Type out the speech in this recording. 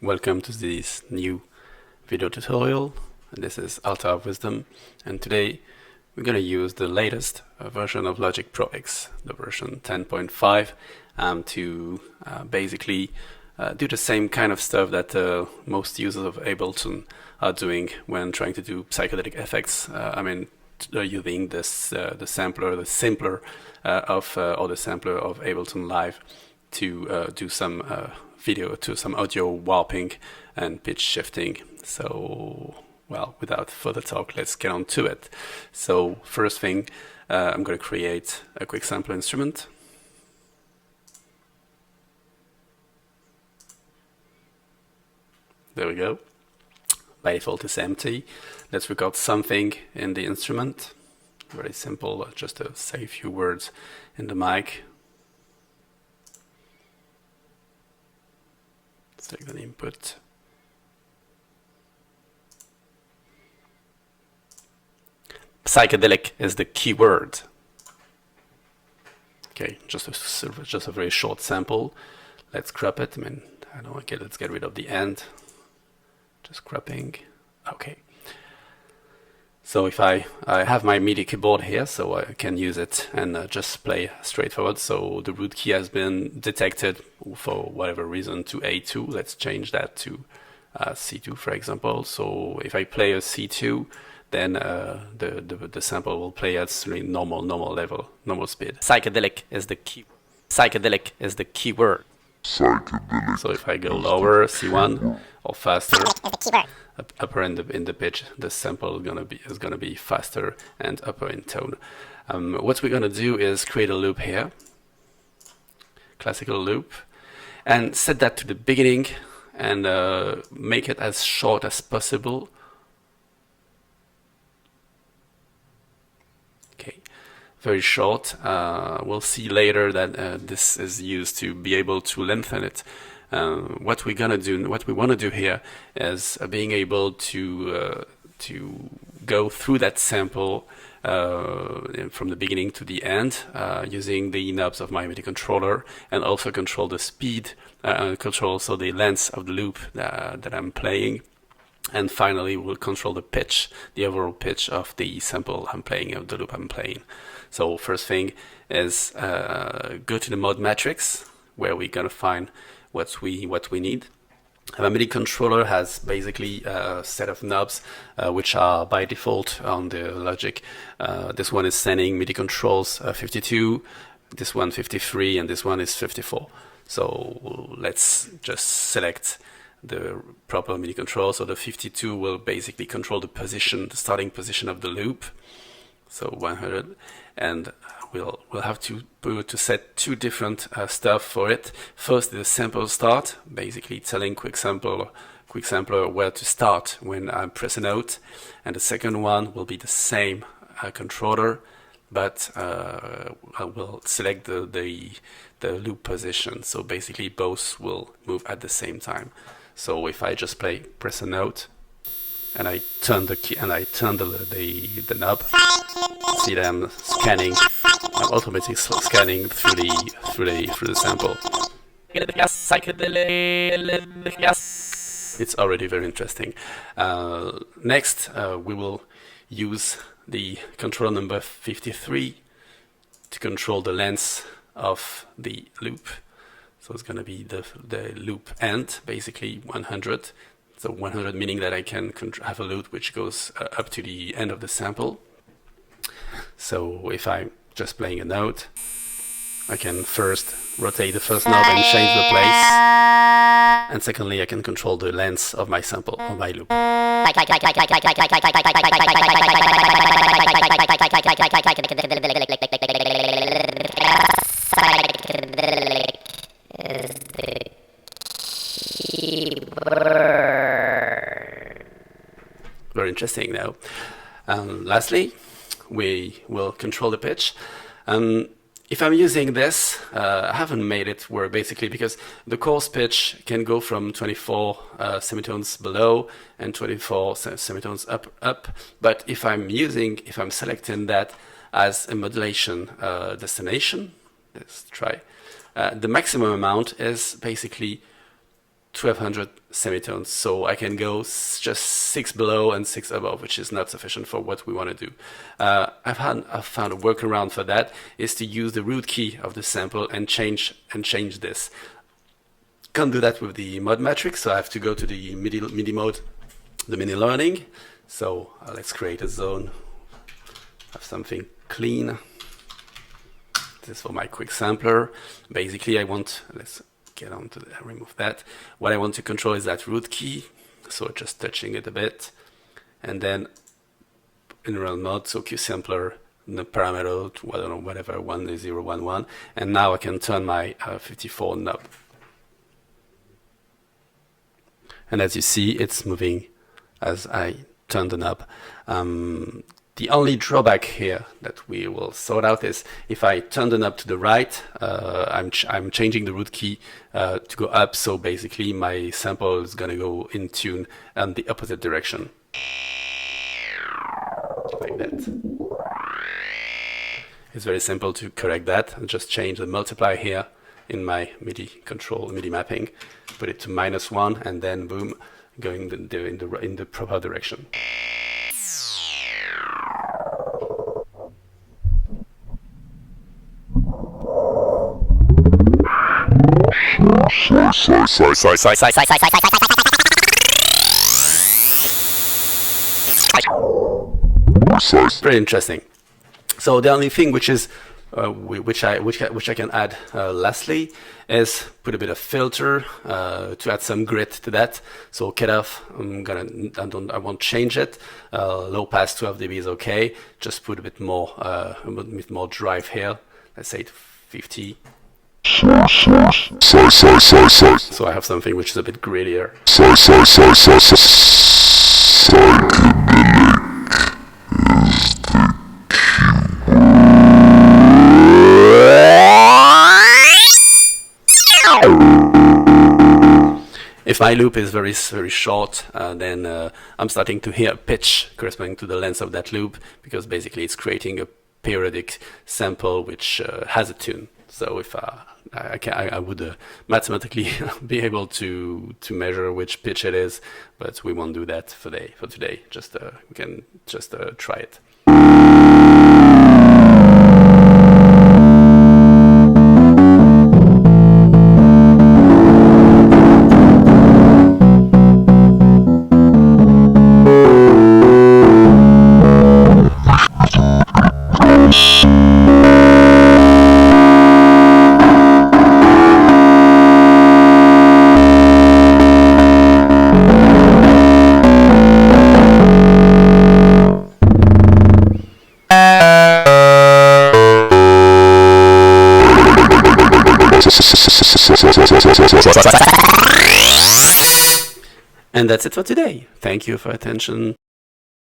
welcome to this new video tutorial. This is Altar of Wisdom, and today we're going to use the latest version of Logic Pro X, the version 10.5, to basically do the same kind of stuff that most users of Ableton are doing when trying to do psychedelic effects. Using this the simpler of Ableton Live to do some some audio warping and pitch shifting. So, well, without further talk, let's get on to it. So, first thing, I'm going to create a QuickSampler instrument. There we go. By default, it's empty. Let's record something in the instrument. Very simple, just to say a few words in the mic. Let's take the input. Psychedelic is the keyword. Okay, just a very short sample. Let's crop it. Let's get rid of the end. Just cropping. Okay. So if I have my Midi keyboard here, so I can use it and just play straightforward. So the root key has been detected for whatever reason to A2. Let's change that to C2, for example. So if I play a C2, then the sample will play at really normal level, normal speed. Psychedelic is the key. Psychedelic is the keyword. Psychedelic. So if I go lower, C1, or faster, upper in the pitch, the sample is gonna be faster and upper in tone. What we're gonna do is create a loop here, classical loop, and set that to the beginning and make it as short as possible. Okay, very short. We'll see later that this is used to be able to lengthen it. What we want to do here is being able to go through that sample from the beginning to the end, using the knobs of my Midi controller, and also control the speed, control also the length of the loop that I'm playing. And finally, we'll control the pitch, the overall pitch of the sample I'm playing, of the loop I'm playing. So first thing is go to the mode matrix, where we're gonna find what we need. My Midi controller has basically a set of knobs which are by default on the Logic. This one is sending Midi controls 52, this one 53, and this one is 54. So let's just select the proper Midi control. So the 52 will basically control the position, the starting position of the loop. So 100, and we'll have to set two different stuff for it. First, the sample start, basically telling QuickSampler where to start when I press a note, and the second one will be the same controller, but I will select the loop position. So basically, both will move at the same time. So if I just press a note, and I turn the key and I turn the knob, see them scanning, automatically scanning through the sample. It's already very interesting. Next, we will use the control number 53 to control the length of the loop. So it's going to be the loop end, basically 100. So 100 meaning that I can have a loop which goes up to the end of the sample. So if I'm just playing a note, I can first rotate the first knob and change the place. And secondly, I can control the length of my sample, of my loop. Very interesting now. Lastly, we will control the pitch. If I'm using this, I haven't made it where basically, because the coarse pitch can go from 24 semitones below and 24 semitones up. But if I'm selecting that as a modulation destination, let's try, the maximum amount is basically 1200 semitones, so I can go just 6 below and 6 above, which is not sufficient for what we want to do. I've found a workaround for that, is to use the root key of the sample and change this. Can't do that with the mod matrix, so I have to go to the MIDI mode, the mini learning. So let's create a zone, have something clean. This is for my QuickSampler. Basically, let's get on to remove that. What I want to control is that root key, so just touching it a bit, and then in run mode, so QSampler, the parameter to, I don't know, whatever, 1011, and now I can turn my 54 knob. And as you see, it's moving as I turn the knob. The only drawback here that we will sort out is if I turn the knob to the right, I'm changing the root key to go up, so basically my sample is going to go in tune in the opposite direction. Like that. It's very simple to correct that. I'll just change the multiply here in my MIDI control, MIDI mapping, put it to -1, and then boom, going in the proper direction. Pretty interesting. So the only thing which is which I can add lastly is put a bit of filter to add some grit to that. So cutoff, I won't change it. Low pass 12 dB is okay. Just put a bit more drive here. Let's say 50. So I have something which is a bit grittier. If my loop is very short, then I'm starting to hear pitch corresponding to the length of that loop, because basically it's creating a periodic sample which has a tune. So if I would mathematically be able to measure which pitch it is, but we won't do that for today. Just we can just try it. And that's it for today. Thank you for your attention.